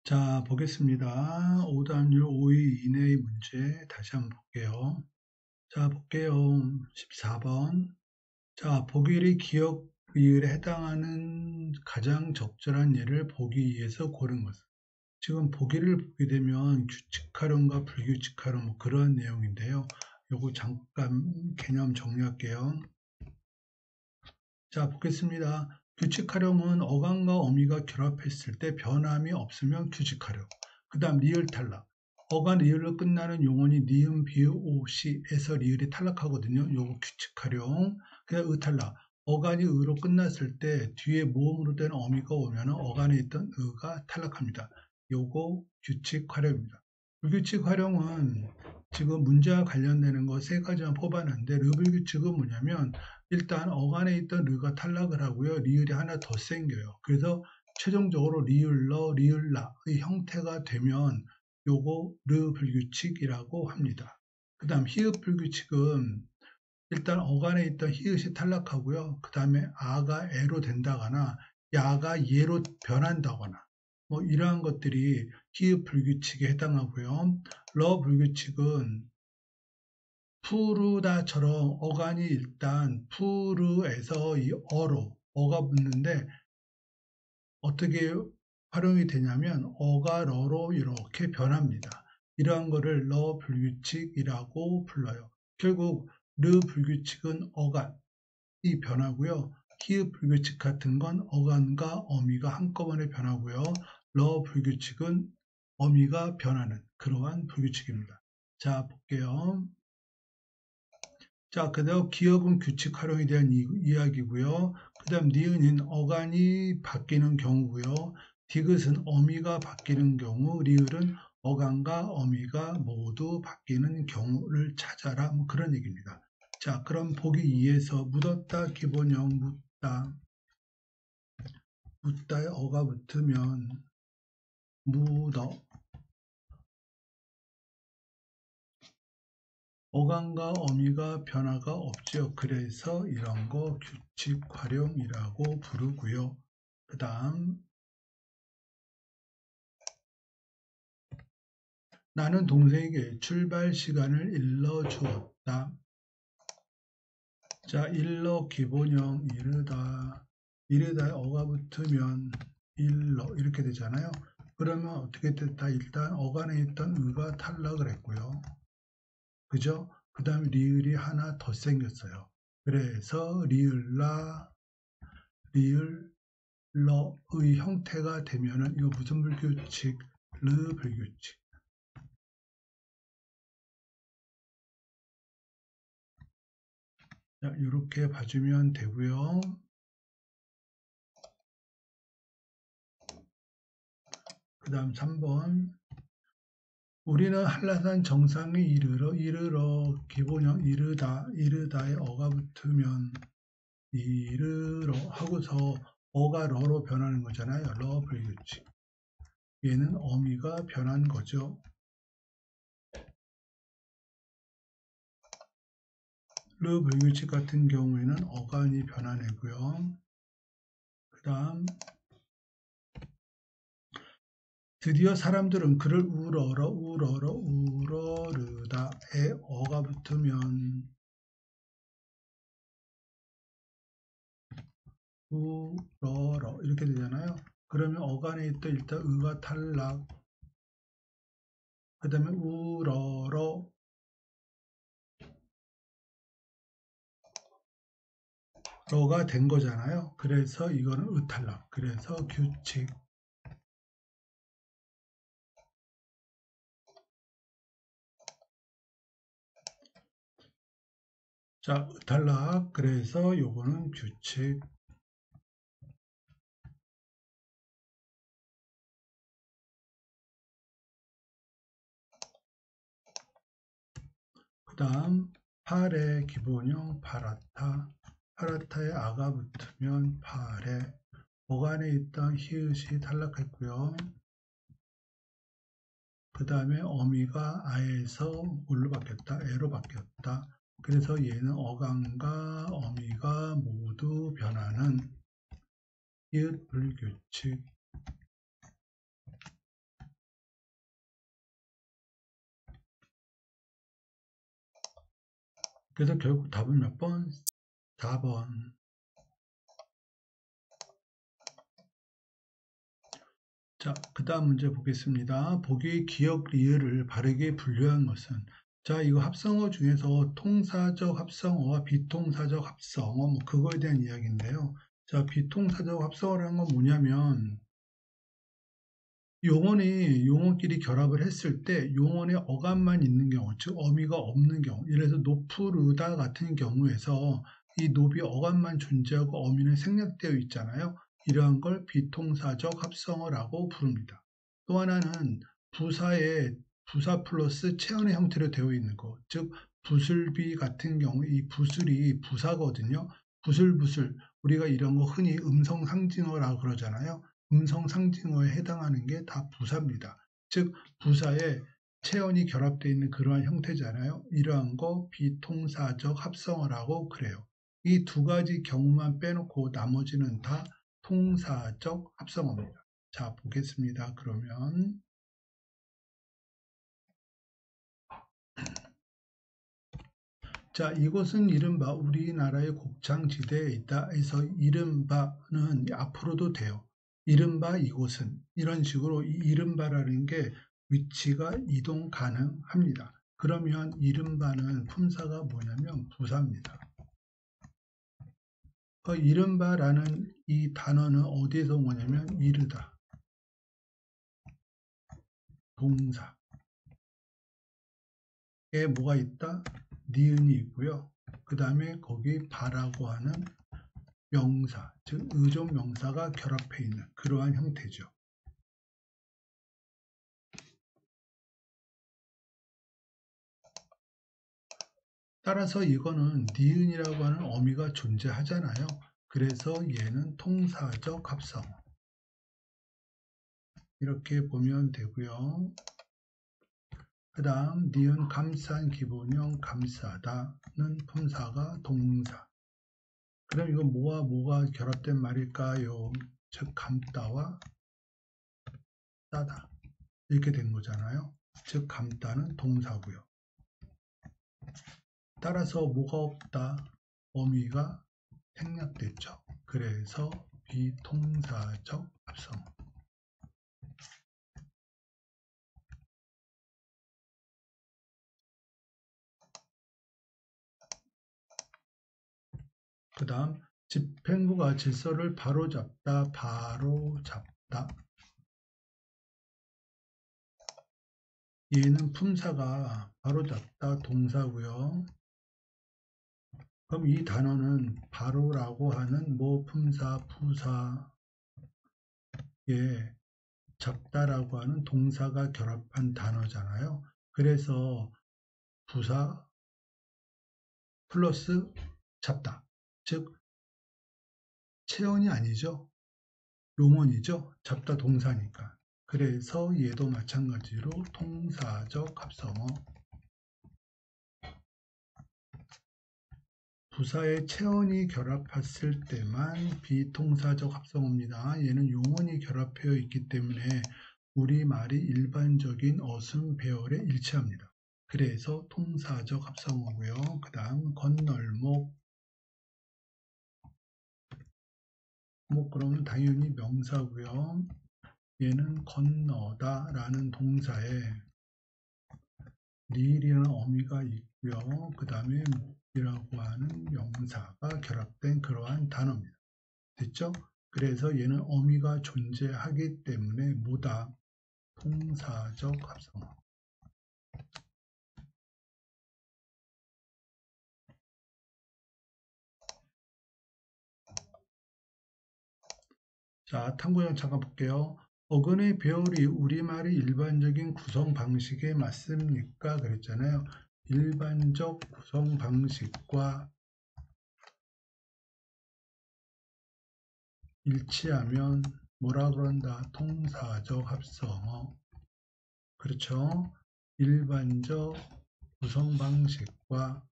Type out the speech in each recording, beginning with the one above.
자, 보겠습니다. 오답률 5위 이내의 문제 다시 한번 볼게요. 자, 볼게요. 14번. 자, 보기의 기억 비율에 해당하는 가장 적절한 예를 보기 위해서 고른 것은. 지금 보기를 보게 되면 규칙활용과 불규칙활용 뭐 그런 내용인데요. 요거 잠깐 개념 정리할게요. 자, 보겠습니다. 규칙활용은 어감과 어미가 결합했을 때 변함이 없으면 규칙활용. 그 다음 리을 탈락. 어가 리을로 끝나는 용언이 니은, 비읍, 오, 시에서 리을이 탈락하거든요. 요거 규칙활용. 그다음 의탈락. 어간이 의로 끝났을 때 뒤에 모음으로 된 어미가 오면 어간에 있던 의가 탈락합니다. 요거 규칙활용입니다. 불규칙활용은 지금 문제와 관련되는 거 세 가지만 뽑아놨는데 르불규칙은 뭐냐면 일단 어간에 있던 르가 탈락을 하고요. 리을이 하나 더 생겨요. 그래서 최종적으로 리을러, 리을라의 형태가 되면 요거 르 불규칙이라고 합니다. 그 다음 히읗 불규칙은 일단 어간에 있던 히읗이 탈락하고요. 그 다음에 아가 에로 된다거나 야가 예로 변한다거나 뭐 이러한 것들이 히읗 불규칙에 해당하고요. 러 불규칙은 푸르다처럼 어간이 일단 푸르에서 이 어로 어가 붙는데 어떻게 활용이 되냐면 어가 러로 이렇게 변합니다. 이러한 거를 러 불규칙이라고 불러요. 결국 르 불규칙은 어간이 변하고요. 히읗 불규칙 같은 건 어간과 어미가 한꺼번에 변하고요. 러 불규칙은 어미가 변하는 그러한 불규칙입니다. 자, 볼게요. 자, 그다음 기억은 규칙 활용에 대한 이야기고요. 그 다음 니은은 어간이 바뀌는 경우고요. 디귿은 어미가 바뀌는 경우, 리을은 어간과 어미가 모두 바뀌는 경우를 찾아라. 뭐 그런 얘기입니다. 자, 그럼 보기 2에서 묻었다, 기본형 묻다. 묻다에 어가 붙으면 묻어. 어간과 어미가 변화가 없죠. 그래서 이런 거 규칙 활용이라고 부르고요. 그 다음 나는 동생에게 출발 시간을 일러주었다. 자, 일러 기본형 이르다. 이르다에 어가 붙으면 일러 이렇게 되잖아요. 그러면 어떻게 됐다? 일단 어간에 있던 의가 탈락을 했고요. 그죠? 그 다음에 리을이 하나 더 생겼어요. 그래서 리을라, 리을러의 형태가 되면은 이거 무슨 불규칙? 르 불규칙. 자, 이렇게 봐주면 되고요. 그 다음 3번. 우리는 한라산 정상에 이르러 기본형 이르다에 어가 붙으면 이르러 하고서 어가 러로 변하는 거잖아요. 러 불규칙. 얘는 어미가 변한 거죠. 르 불규칙 같은 경우에는 어간이 변화내고요. 그 다음 드디어 사람들은 그를 우러르다에 어가 붙으면 우러러 이렇게 되잖아요. 그러면 어간에 있던 일단 의가 탈락. 그 다음에 우러러 러가 된 거잖아요. 그래서 이거는 의탈락. 그래서 규칙. 자, 의탈락. 그래서 요거는 규칙. 그 다음 팔의 기본형 파라타. 파라타에 아가 붙으면 팔에 어간에 있던 히읗이 탈락했고요. 그 다음에 어미가 아에서 뭘로 바뀌었다? 에로 바뀌었다. 그래서 얘는 어간과 어미가 모두 변하는 이웃 불규칙. 그래서 결국 답은 몇 번? 4번. 자, 그 다음 문제 보겠습니다. 보기의 기역 리을을 바르게 분류한 것은, 자, 이거 합성어 중에서 통사적 합성어와 비통사적 합성어, 뭐 그거에 대한 이야기인데요. 자, 비통사적 합성어라는 건 뭐냐면 용어끼리 결합을 했을 때 용언의 어감만 있는 경우, 즉 어미가 없는 경우, 예를 들어서 노프르다 같은 경우에서 이 노비 어감만 존재하고 어미는 생략되어 있잖아요. 이러한 걸 비통사적 합성어라고 부릅니다. 또 하나는 부사 플러스 체언의 형태로 되어 있는 것, 즉 부슬비 같은 경우 이 부슬이 부사거든요. 부슬부슬, 우리가 이런 거 흔히 음성 상징어라고 그러잖아요. 음성 상징어에 해당하는 게 다 부사입니다. 즉 부사에 체언이 결합되어 있는 그러한 형태잖아요. 이러한 거 비통사적 합성어라고 그래요. 이 두 가지 경우만 빼놓고 나머지는 다 통사적 합성어입니다. 자, 보겠습니다. 그러면 자, 이곳은 이른바 우리나라의 곡창지대에 있다 해서 이른바는 앞으로도 돼요. 이른바 이곳은 이런 식으로 이 이른바라는 게 위치가 이동 가능합니다. 그러면 이른바는 품사가 뭐냐면 부사입니다. 그 이른바라는 이 단어는 어디에서 오냐면 이르다, 동사에 뭐가 있다? 니은이 있고요. 그 다음에 거기 바라고 하는 명사, 즉 의존 명사가 결합해 있는 그러한 형태죠. 따라서 이거는 니은이라고 하는 어미가 존재하잖아요. 그래서 얘는 통사적 합성어. 이렇게 보면 되고요. 그 다음 니은 감싼 기본형 감싸다는 품사가 동사. 그럼 이거 뭐와 뭐가 결합된 말일까요? 즉 감다와 싸다 이렇게 된 거잖아요. 즉 감다는 동사고요. 따라서 뭐가 없다? 어미가 생략됐죠. 그래서 비통사적 합성어. 그 다음 집행부가 질서를 바로잡다, 바로잡다. 얘는 품사가 바로잡다 동사고요. 그럼 이 단어는 바로라고 하는 뭐 품사, 부사에 잡다라고 하는 동사가 결합한 단어잖아요. 그래서 부사 플러스 잡다. 즉 체언이 아니죠. 용언이죠. 잡다 동사니까. 그래서 얘도 마찬가지로 통사적 합성어. 부사의 체언이 결합했을 때만 비통사적 합성어입니다. 얘는 용언이 결합되어 있기 때문에 우리말이 일반적인 어순 배열에 일치합니다. 그래서 통사적 합성어고요. 그 다음 건널목. 그러면 당연히 명사고요. 얘는 건너다 라는 동사에 리을이라는 어미가 있고요. 그 다음에 목이라고 하는 명사가 결합된 그러한 단어입니다. 됐죠? 그래서 얘는 어미가 존재하기 때문에 뭐다? 통사적 합성어. 자, 탐구형 잠깐 볼게요. 어근의 배열이 우리말의 일반적인 구성 방식에 맞습니까? 그랬잖아요. 일반적 구성 방식과 일치하면 뭐라 그런다? 통사적 합성어. 그렇죠? 일반적 구성 방식과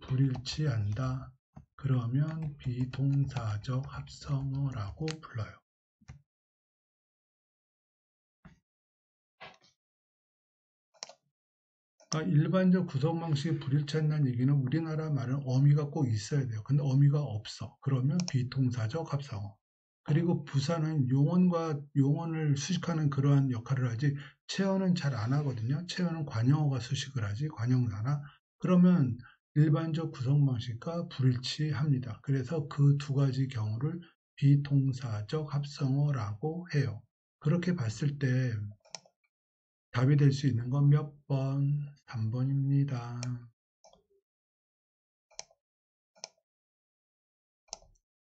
불일치한다. 그러면 비동사적 합성어라고 불러요. 일반적 구성 방식이 불일치 한다는 얘기는 우리나라 말은 어미가 꼭 있어야 돼요. 근데 어미가 없어. 그러면 비동사적 합성어. 그리고 부사는 용언과 용언을 수식하는 그러한 역할을 하지 체어는 잘 안 하거든요. 체어는 관형어가 수식을 하지 관형사나. 그러면 일반적 구성 방식과 불일치합니다. 그래서 그 두 가지 경우를 비동사적 합성어라고 해요. 그렇게 봤을 때 답이 될 수 있는 건 몇 번? 3번입니다.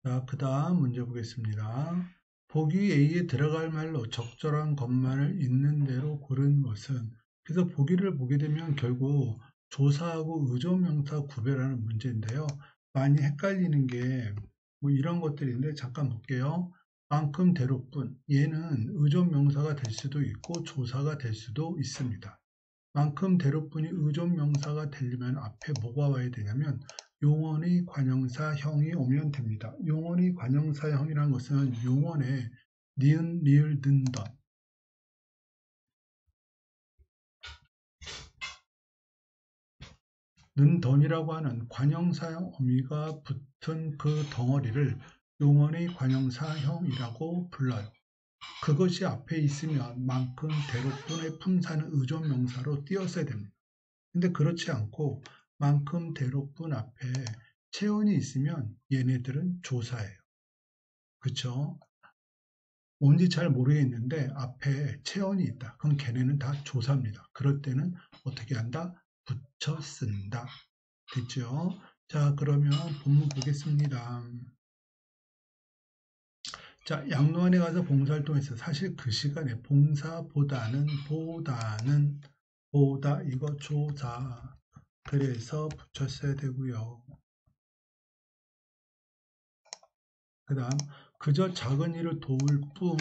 자, 그 다음 문제 보겠습니다. 보기 A에 들어갈 말로 적절한 것만을 있는 대로 고른 것은, 그래서 보기를 보게 되면 결국 조사하고 의존명사 구별하는 문제인데요. 많이 헷갈리는 게 뭐 이런 것들인데 잠깐 볼게요. 만큼 대로뿐, 얘는 의존명사가 될 수도 있고 조사가 될 수도 있습니다. 만큼 대로뿐이 의존명사가 되려면 앞에 뭐가 와야 되냐면 용언의 관형사형이 오면 됩니다. 용언의 관형사형이라는 것은 용언에 니은, 리을, 는던 는던이라고 하는 관형사형 어미가 붙은 그 덩어리를 용언의 관형사형이라고 불러요. 그것이 앞에 있으면 만큼 대로뿐의 품사는 의존명사로 띄었어야 됩니다. 근데 그렇지 않고 만큼 대로뿐 앞에 체온이 있으면 얘네들은 조사예요. 그쵸? 뭔지 잘 모르겠는데 앞에 체온이 있다. 그럼 걔네는 다 조사입니다. 그럴 때는 어떻게 한다? 붙여 쓴다. 됐죠? 자, 그러면 본문 보겠습니다. 자, 양로원에 가서 봉사활동했어요. 사실 그 시간에 봉사보다는 보다 이거 조사. 그래서 붙였어야 되고요. 그 다음 그저 작은 일을 도울 뿐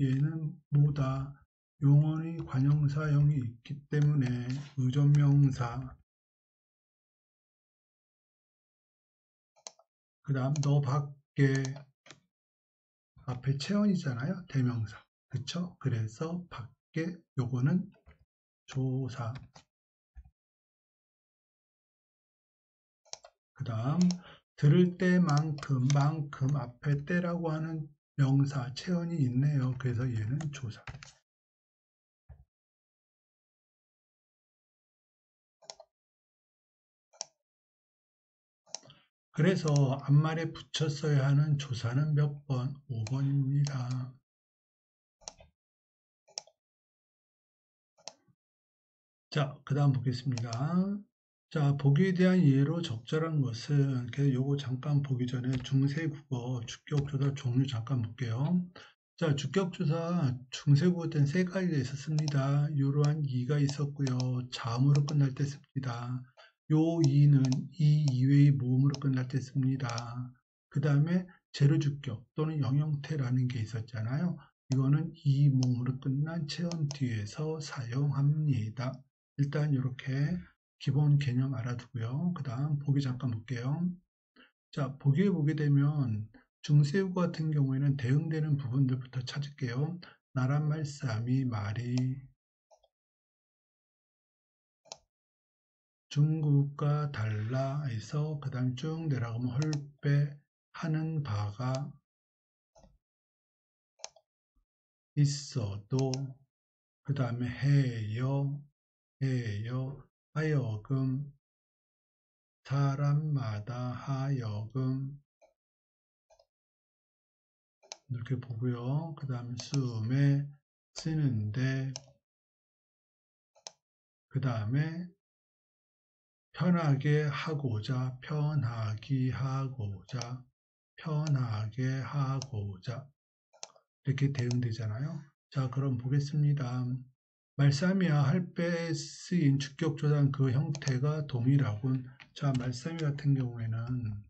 얘는 뭐다 용언의 관형사형이 있기 때문에 의존명사. 그 다음 너 밖에 앞에 체언이잖아요. 대명사. 그쵸? 그래서 밖에 요거는 조사. 그 다음 들을 때만큼 앞에 때라고 하는 명사 체언이 있네요. 그래서 얘는 조사. 그래서 앞말에 붙였어야 하는 조사는 몇 번? 5번입니다. 자, 그 다음 보겠습니다. 자, 보기에 대한 이해로 적절한 것은, 요거 잠깐 보기 전에 중세국어 주격조사 종류 잠깐 볼게요. 자, 주격조사 중세국어 때는 세 가지가 있었습니다. 이러한 이가 있었고요. 자음으로 끝날 때 씁니다. 요 이는 이 이외의 모음으로 끝날 때 씁니다. 그 다음에 재료주격 또는 영형태라는 게 있었잖아요. 이거는 이 모음으로 끝난 체언 뒤에서 사용합니다. 일단 이렇게 기본 개념 알아두고요. 그 다음 보기 잠깐 볼게요. 자, 보기에 보게 되면 중세국어 같은 경우에는 대응되는 부분들부터 찾을게요. 나란 말싸미 말이 중국과 달라 해서 그 다음 쭉 내려가면 헐빼 하는 바가 있어도 그 다음에 해요 하여금 사람마다 하여금 이렇게 보고요. 그 다음에 숨에 쓰는데 그 다음에 편하게 하고자 편하게 하고자 이렇게 대응되잖아요. 자, 그럼 보겠습니다. 말싸미와 할배에 쓰인 주격조사는 그 형태가 동일하군. 자, 말싸미 같은 경우에는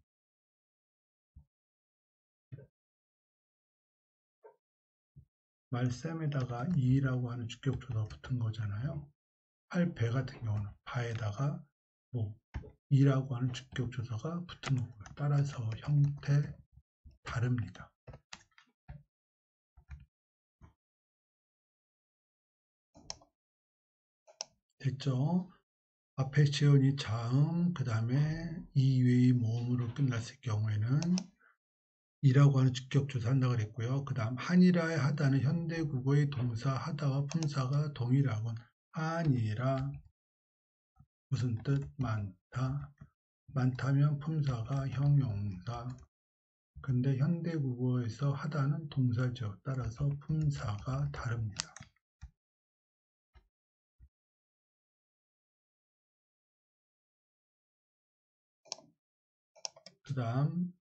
말싸미에다가 이라고 하는 주격조사가 붙은 거잖아요. 할배 같은 경우는 바에다가 뭐 이라고 하는 주격조사가 붙은 거고요. 따라서 형태 다릅니다. 됐죠? 앞에 지연이 자음, 그 다음에 이외의 모음으로 끝났을 경우에는 이라고 하는 주격조사 한다고 그랬고요. 그 다음 한이라의 하다는 현대국어의 동사 하다와 품사가 동일하군. 한이라 무슨 뜻? 많다. 많다면 품사가 형용사. 근데 현대국어에서 하다는 동사죠. 따라서 품사가 다릅니다. 그 다음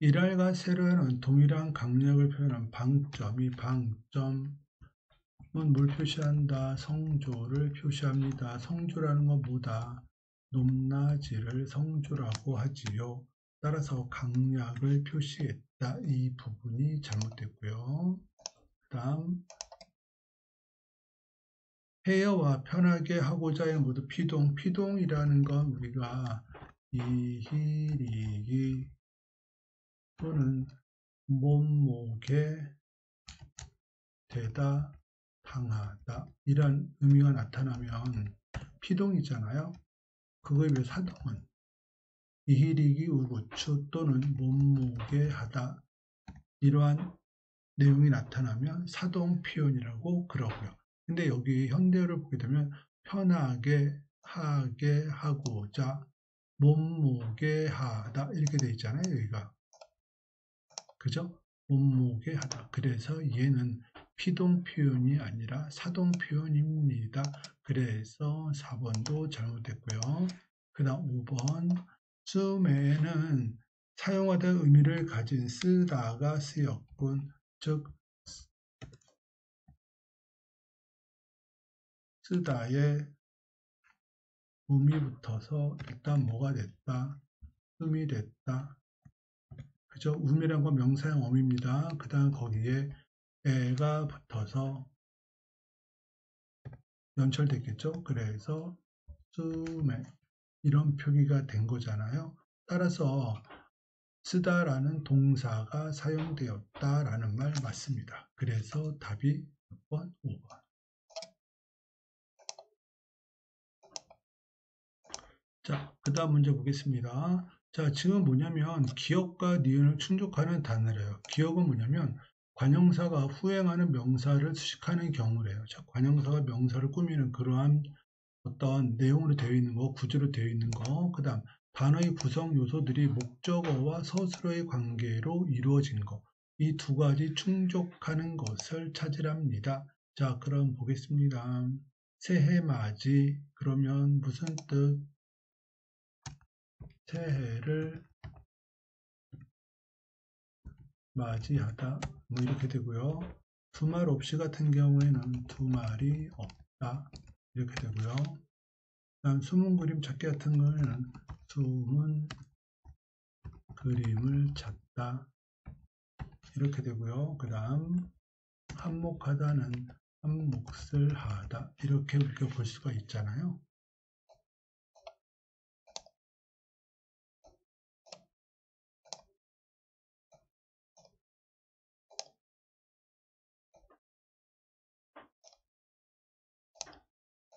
일할과 세로에는 동일한 강약을 표현한 방점. 이 방점은 뭘 표시한다? 성조를 표시합니다. 성조라는 건 뭐다? 높낮이를 성조라고 하지요. 따라서 강약을 표시했다. 이 부분이 잘못됐고요. 그 다음 해여와 편하게 하고자의 모두 피동. 피동이라는 건 우리가 이희리기 또는 몸목에 되다 당하다 이런 의미가 나타나면 피동이잖아요. 그거에 비해 사동은 이희리기 우고추 또는 몸무게 하다 이러한 내용이 나타나면 사동 표현이라고 그러고요. 근데 여기 현대어를 보게 되면 편하게 하게 하고자 몸무게 하다 이렇게 돼 있잖아요. 여기가 그죠? 몸무게 하다. 그래서 얘는 피동 표현이 아니라 사동 표현입니다. 그래서 4번도 잘못됐고요. 그 다음 5번 쓰매는 사용하다 의미를 가진 쓰다가 쓰였군. 즉 쓰다에 음이 붙어서 일단 뭐가 됐다? 음이 됐다. 그죠? 음이란 건 명사형 어미입니다. 그 다음 거기에 애가 붙어서 연철됐겠죠? 그래서 쓰매 이런 표기가 된 거잖아요. 따라서 쓰다라는 동사가 사용되었다라는 말 맞습니다. 그래서 답이 몇 번? 5번. 자, 그 다음 문제 보겠습니다. 자, 지금 뭐냐면 기억과 니은을 충족하는 단어래요. 기억은 뭐냐면 관형사가 후행하는 명사를 수식하는 경우래요. 자, 관형사가 명사를 꾸미는 그러한 어떤 내용으로 되어 있는 거, 구조로 되어 있는 거, 그 다음 단어의 구성 요소들이 목적어와 서술어의 관계로 이루어진 거, 이 두 가지 충족하는 것을 찾으랍니다. 자, 그럼 보겠습니다. 새해맞이 그러면 무슨 뜻? 새해를 맞이하다 뭐 이렇게 되고요. 두말 없이 같은 경우에는 두 말이 없다 이렇게 되고요. 다음 숨은 그림 찾기 같은 경우에는 숨은 그림을 찾다 이렇게 되고요. 그 다음 한몫하다는 한 몫을 하다 이렇게 우리가 볼 수가 있잖아요.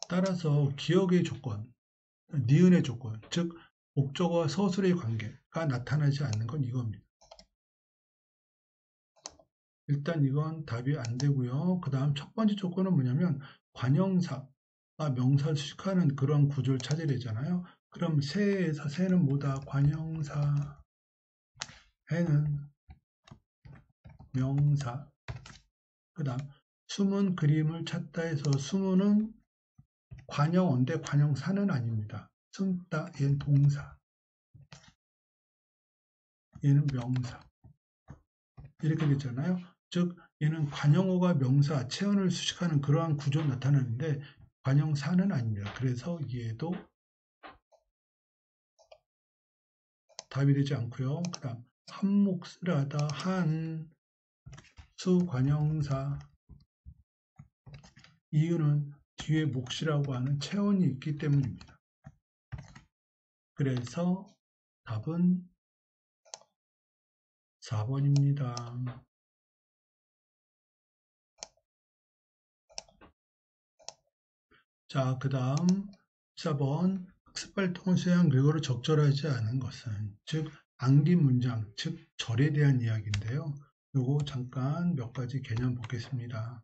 따라서 기억의 조건, 니은의 조건, 즉 목적어와 서술의 관계가 나타나지 않는 건 이겁니다. 일단 이건 답이 안 되고요. 그 다음 첫 번째 조건은 뭐냐면 관형사가 명사를 수식하는 그런 구조를 찾아야 되잖아요. 그럼 새에서 새는 뭐다? 관형사, 해는 명사. 그 다음 숨은 그림을 찾다 해서 숨은은 관형어인데 관형사는 아닙니다. 숨다 얘는 동사, 얘는 명사 이렇게 됐잖아요. 즉 얘는 관형어가 명사, 체언을 수식하는 그러한 구조를 나타내는데 관형사는 아닙니다. 그래서 얘도 답이 되지 않고요. 그 다음 한 몫을 하다 한 수관형사 이유는 뒤에 몫이라고 하는 체언이 있기 때문입니다. 그래서 답은 4번입니다. 자, 그 다음 4번 학습활동을 수행한 결과로 적절하지 않은 것은, 즉 암기 문장, 즉 절에 대한 이야기인데요. 요거 잠깐 몇 가지 개념 보겠습니다.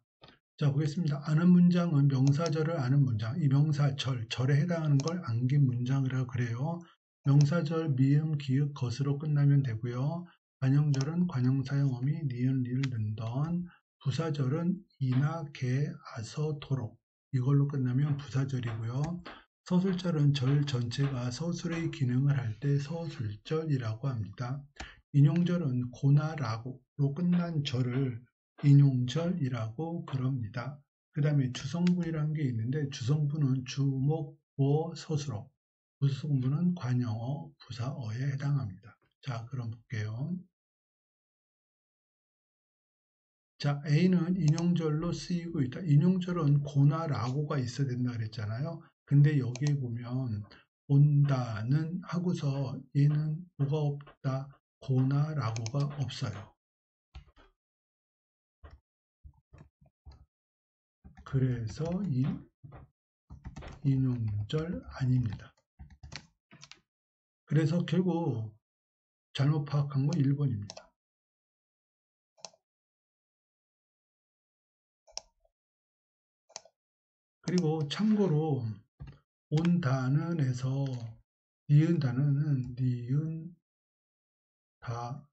자, 보겠습니다. 아는 문장은 명사절을 아는 문장, 이 명사절, 절에 해당하는 걸 암기 문장이라고 그래요. 명사절 미음, 기읍, 것으로 끝나면 되고요. 관형절은 관형사형 어미, 니은, 리을 넣던, 부사절은 이나, 개, 아서, 도로 이걸로 끝나면 부사절이고요. 서술절은 절 전체가 서술의 기능을 할 때 서술절이라고 합니다. 인용절은 고나, 라고로 끝난 절을 인용절이라고 그럽니다. 그 다음에 주성분이라는 게 있는데 주성분은 주목, 보, 서술어, 부수성분은 관형어, 부사어에 해당합니다. 자, 그럼 볼게요. 자, A는 인용절로 쓰이고 있다. 인용절은 고나 라고가 있어야 된다 그랬잖아요. 근데 여기에 보면 온다는 하고서 얘는 뭐가 없다? 고나 라고가 없어요. 그래서 이 인용절 아닙니다. 그래서 결국 잘못 파악한 건 1번입니다. 그리고 참고로 온다는에서 니은 단어는 니은 다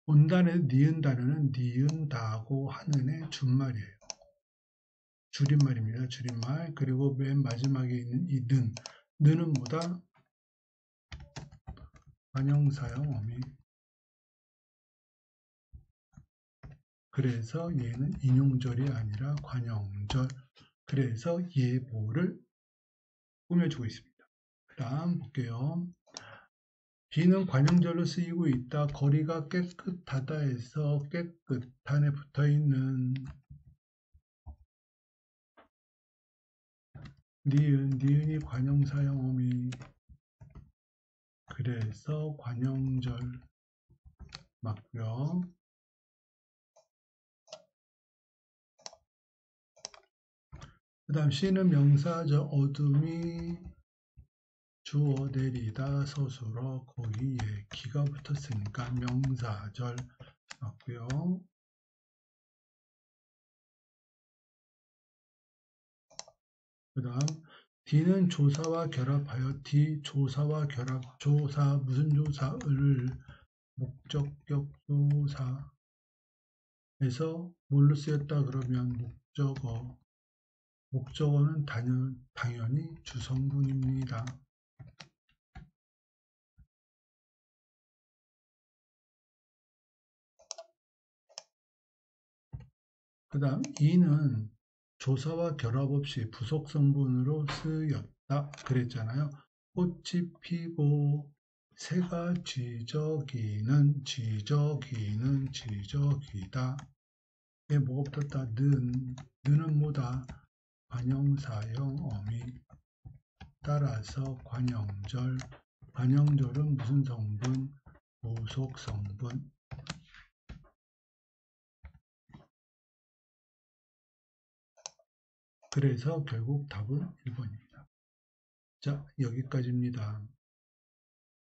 온다는 니은 단어는 니은 다고 하는 애 준말이에요. 줄임말입니다. 줄임말. 그리고 맨 마지막에 있는 이 는은 뭐다? 관형사형 어미. 그래서 얘는 인용절이 아니라 관형절. 그래서 예보를 꾸며주고 있습니다. 그 다음 볼게요. B는 관형절로 쓰이고 있다. 거리가 깨끗하다에서 깨끗한에 붙어있는 니은이 관형사형 어미. 그래서 관형절 맞고요. 그 다음 C는 명사절 어둠이 주어 내리다 서술어 거기에 기가 붙었으니까 명사절 맞고요. 그 다음 D는 조사와 결합하여 조사와 결합, 조사 무슨 조사를 목적격 조사에서 뭘로 쓰였다 그러면 목적어는 당연히 주성분입니다. 그 다음 E는 조사와 결합 없이 부속 성분으로 쓰였다 그랬잖아요. 꽃이 피고 새가 지저귀는 지저귀다. 에 뭐가 붙었다? 는은 뭐다? 관형사형 어미. 따라서 관형절은 무슨 성분? 부속 성분. 그래서 결국 답은 1번입니다. 자, 여기까지입니다.